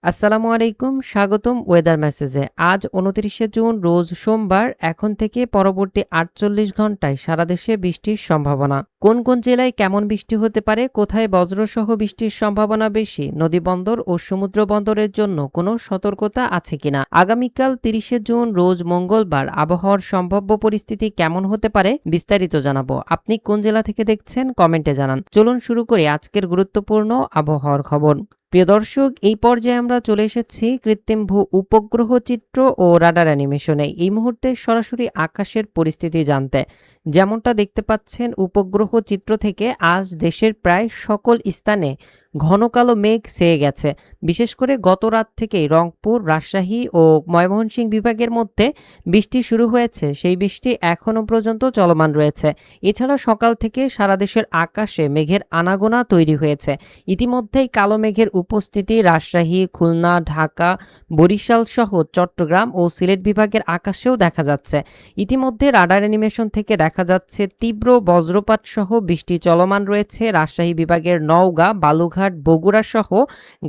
আসসালামু আলাইকুম, স্বাগতম ওয়েদার মেসেজে। আজ ২৯শে জুন, রোজ সোমবার। এখন থেকে পরবর্তী ৪৮ ঘন্টায় সারা দেশে বৃষ্টির সম্ভাবনা। কোন কোন জেলায় কেমন বৃষ্টি হতে পারে, কোথায় বজ্রসহ বৃষ্টির সম্ভাবনা বেশি, নদীবন্দর ও সমুদ্র বন্দরের জন্য কোনো সতর্কতা আছে কিনা, আগামীকাল ৩০শে জুন, রোজ মঙ্গলবার আবহাওয়ার সম্ভাব্য পরিস্থিতি কেমন হতে পারে, বিস্তারিত জানাবো। আপনি কোন জেলা থেকে দেখছেন, কমেন্টে জানান। চলুন শুরু করি আজকের গুরুত্বপূর্ণ আবহাওয়ার খবর। প্রিয় দর্শক, এই পর্যায়ে আমরা চলে এসেছি কৃত্রিম ভূ উপগ্রহ চিত্র ও রাডার অ্যানিমেশনে। এই মুহূর্তে সরাসরি আকাশের পরিস্থিতি জানতে, যেমনটা দেখতে পাচ্ছেন উপগ্রহ চিত্র থেকে, আজ দেশের প্রায় সকল স্থানে ঘন কালো মেঘ ছেয়ে গেছে। বিশেষ করে গত রাত থেকেই রংপুর, রাজশাহী ও ময়মনসিংহ বিভাগের মধ্যে বৃষ্টি শুরু হয়েছে। সেই বৃষ্টি এখনও পর্যন্ত চলমান রয়েছে। এছাড়া সকাল থেকে সারা দেশের আকাশে মেঘের আনাগোনা তৈরি হয়েছে। ইতিমধ্যেই কালো মেঘের উপস্থিতি রাজশাহী, খুলনা, ঢাকা, বরিশাল সহ চট্টগ্রাম ও সিলেট বিভাগের আকাশেও দেখা যাচ্ছে। ইতিমধ্যে রাডার অ্যানিমেশন থেকে দেখা যাচ্ছে তীব্র বজ্রপাত সহ বৃষ্টি চলমান রয়েছে রাজশাহী বিভাগের নওগাঁ, বালুঘাট, বগুড়া সহ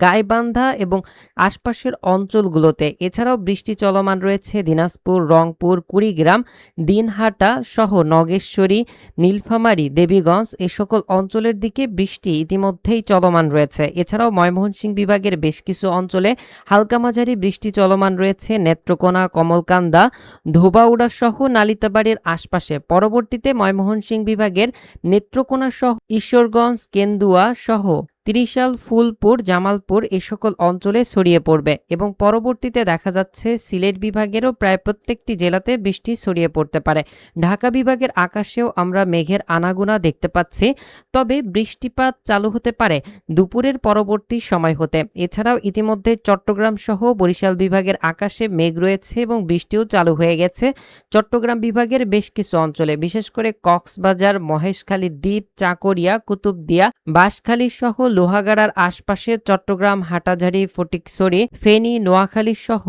গাইবান্ধা এবং আশপাশের অঞ্চলগুলোতে। এছাড়াও বৃষ্টি চলমান রয়েছে দিনাজপুর, রংপুর, কুড়িগ্রাম, দিনহাটা সহ নগেশ্বরী, নীলফামারী, দেবীগঞ্জ এ সকল অঞ্চলের দিকে বৃষ্টি ইতিমধ্যেই চলমান রয়েছে। এছাড়াও ময়মনসিংহ বিভাগের বেশ কিছু অঞ্চলে হালকা মাঝারি বৃষ্টি চলমান রয়েছে নেত্রকোনা, কমলকান্দা, ধোবাউড়া সহ নালিতাবাড়ির আশপাশে। পরবর্তীতে ময়মনসিংহ বিভাগের নেত্রকোনা সহ ঈশ্বরগঞ্জ, কেন্দুয়া সহ ত্রিশাল, ফুলপুর, জামালপুর এ সকল অঞ্চলে ছড়িয়ে পড়বে এবং পরবর্তীতে দেখা যাচ্ছে সিলেট বিভাগেরও প্রায় প্রত্যেকটি জেলাতে বৃষ্টি ছড়িয়ে পড়তে পারে। ঢাকা বিভাগের আকাশেও আমরা মেঘের আনাগোনা দেখতে পাচ্ছি, তবে বৃষ্টিপাত চালু হতে পারে দুপুরের পরবর্তী সময় হতে। এছাড়াও ইতিমধ্যে চট্টগ্রাম সহ বরিশাল বিভাগের আকাশে মেঘ রয়েছে এবং বৃষ্টিও চালু হয়ে গেছে চট্টগ্রাম বিভাগের বেশ কিছু অঞ্চলে, বিশেষ করে কক্সবাজার, মহেশখালী দ্বীপ, চাকরিয়া, কুতুবদিয়া, বাঁশখালী সহ লোহাগাড়ার আশপাশে, চট্টগ্রাম, হাটাজারি, ফটিকছড়ি, ফেনী, নোয়াখালী সহ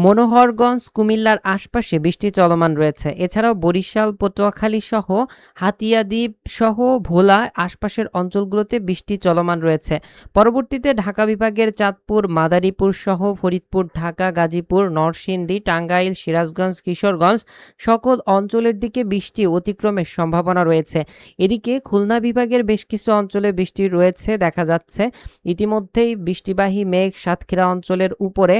মনোহরগঞ্জ, কুমিল্লার আশপাশে বৃষ্টি চলমান রয়েছে। এছাড়াও বরিশাল, পটুয়াখালী সহ হাতিয়াদ্বীপ সহ ভোলা আশপাশের অঞ্চলগুলোতে বৃষ্টি চলমান রয়েছে। পরবর্তীতে ঢাকা বিভাগের চাঁদপুর, মাদারীপুর সহ ফরিদপুর, ঢাকা, গাজীপুর, নরসিংদী, টাঙ্গাইল, সিরাজগঞ্জ, কিশোরগঞ্জ সকল অঞ্চলের দিকে বৃষ্টি অতিক্রমের সম্ভাবনা রয়েছে। এদিকে খুলনা বিভাগের বেশ কিছু অঞ্চলে বৃষ্টি রয়েছে দেখা যাচ্ছে। ইতিমধ্যেই বৃষ্টিবাহী মেঘ সাতক্ষীরা অঞ্চলের উপরে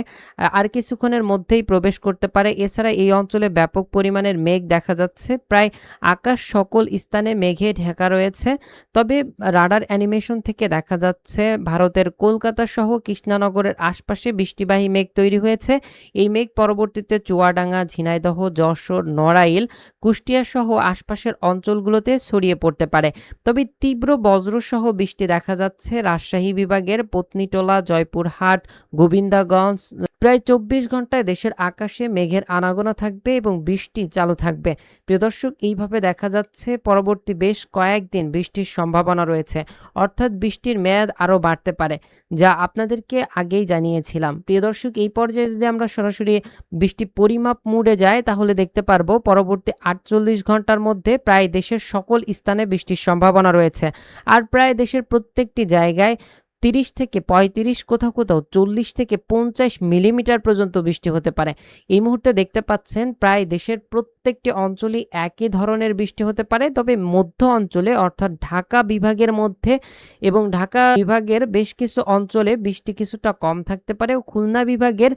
আর কিছুক্ষণের মধ্যেই প্রবেশ করতে পারে। এছাড়া এই অঞ্চলে ব্যাপক পরিমাণের মেঘ দেখা যাচ্ছে, প্রায় আকাশ সকল স্থানে মেঘে ঢাকা রয়েছে। তবে রাডার অ্যানিমেশন থেকে দেখা যাচ্ছে ভারতের কলকাতা সহ কৃষ্ণনগরের আশপাশে বৃষ্টিবাহী মেঘ তৈরি হয়েছে। এই মেঘ পরবর্তীতে চুয়াডাঙ্গা, ঝিনাইদহ, যশোর, নড়াইল, কুষ্টিয়া সহ আশপাশের অঞ্চলগুলোতে ছড়িয়ে পড়তে পারে। তবে তীব্র বজ্রসহ বৃষ্টি দেখা যাচ্ছে রাজশাহী বিভাগের পত্নীটোলা, জয়পুরহাট, গোবিন্দাগঞ্জ। প্রায় ২৪ ঘন্টায় দেশের আকাশে মেঘের আনাগোনা থাকবে এবং বৃষ্টি চালু থাকবে। প্রিয় দর্শক, এইভাবে দেখা যাচ্ছে পরবর্তী বেশ কয়েকদিন বৃষ্টির সম্ভাবনা রয়েছে, অর্থাৎ বৃষ্টির মেয়াদ আরও বাড়তে পারে, যা আপনাদেরকে আগেই জানিয়েছিলাম। প্রিয় দর্শক, এই পর্যায়ে যদি আমরা সরাসরি বৃষ্টি পরিমাপ মোডে যাই তাহলে দেখতে পারবো পরবর্তী ৪৮ ঘন্টার মধ্যে প্রায় দেশের সকল স্থানে বৃষ্টির সম্ভাবনা রয়েছে। আর প্রায় দেশের প্রত্যেকটি জায়গায় ৩০ থেকে ৩৫, কোথাও কোথাও ৪০ থেকে ৫০ মিলিমিটার পর্যন্ত বৃষ্টি হতে পারে। এই মুহূর্তে দেখতে পাচ্ছেন প্রায় দেশের প্রত্যেকটি অঞ্চলেই একই ধরনের বৃষ্টি হতে পারে, তবে মধ্য অঞ্চলে অর্থাৎ ঢাকা বিভাগের মধ্যে এবং ঢাকা বিভাগের বেশ কিছু অঞ্চলে বৃষ্টি কিছুটা কম থাকতে পারে ও খুলনা বিভাগের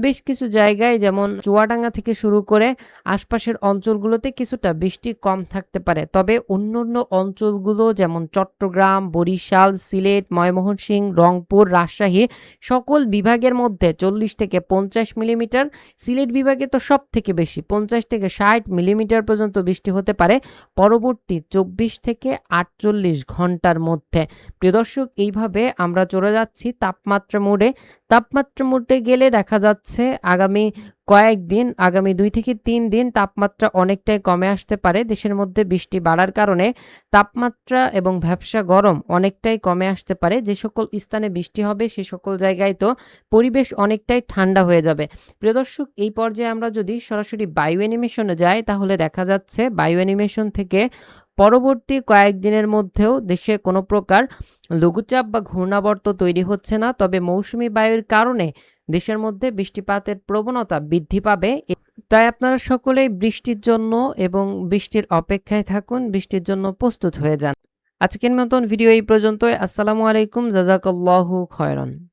বেশ কিছু জায়গায় যেমন চুয়াডাঙ্গা থেকে শুরু করে আশপাশের অঞ্চলগুলোতে কিছুটা বৃষ্টি কম থাকতে পারে। তবে অন্যান্য অঞ্চলগুলো যেমন চট্টগ্রাম, বরিশাল, সিলেট, ময়মনসিংহ, রংপুর, রাজশাহী সকল বিভাগের মধ্যে ৪০ থেকে ৫০ মিলিমিটার, সিলেট বিভাগে তো সব থেকে বেশি ৫০ থেকে ৬০ মিলিমিটার পর্যন্ত বৃষ্টি হতে পারে পরবর্তী ২৪ থেকে ৪৮ ঘন্টার মধ্যে। প্রিয় দর্শক, এইভাবে আমরা চলে যাচ্ছি তাপমাত্রা মোডে। তাপমাত্রা মোডে গেলে দেখা যাচ্ছে আগামী কয়েকদিন, আগামী ২ থেকে ৩ দিন তাপমাত্রা অনেকটাই কমে আসতে পারে। দেশের মধ্যে বৃষ্টি বাড়ার কারণে তাপমাত্রা এবং ভ্যাপসা গরম অনেকটাই কমে আসতে পারে। যে সকল স্থানে বৃষ্টি হবে সে সকল জায়গায় তো পরিবেশ অনেকটাই ঠান্ডা হয়ে যাবে। প্রিয় দর্শক, এই পর্যায়ে আমরা যদি সরাসরি বায়ু অ্যানিমেশনে যাই তাহলে দেখা যাচ্ছে বায়ু অ্যানিমেশন থেকে পরবর্তী কয়েকদিনের মধ্যেও দেশে কোনো প্রকার লঘুচাপ বা ঘূর্ণাবর্ত তৈরি হচ্ছে না, তবে মৌসুমি বায়ুর কারণে দেশের মধ্যে বৃষ্টিপাতের প্রবণতা বৃদ্ধি পাবে। তাই আপনারা সকলেই বৃষ্টির জন্য এবং বৃষ্টির অপেক্ষায় থাকুন, বৃষ্টির জন্য প্রস্তুত হয়ে যান। আজকের মতন ভিডিও এই পর্যন্তই। আসসালামু আলাইকুম, জাযাকাল্লাহু খায়রান।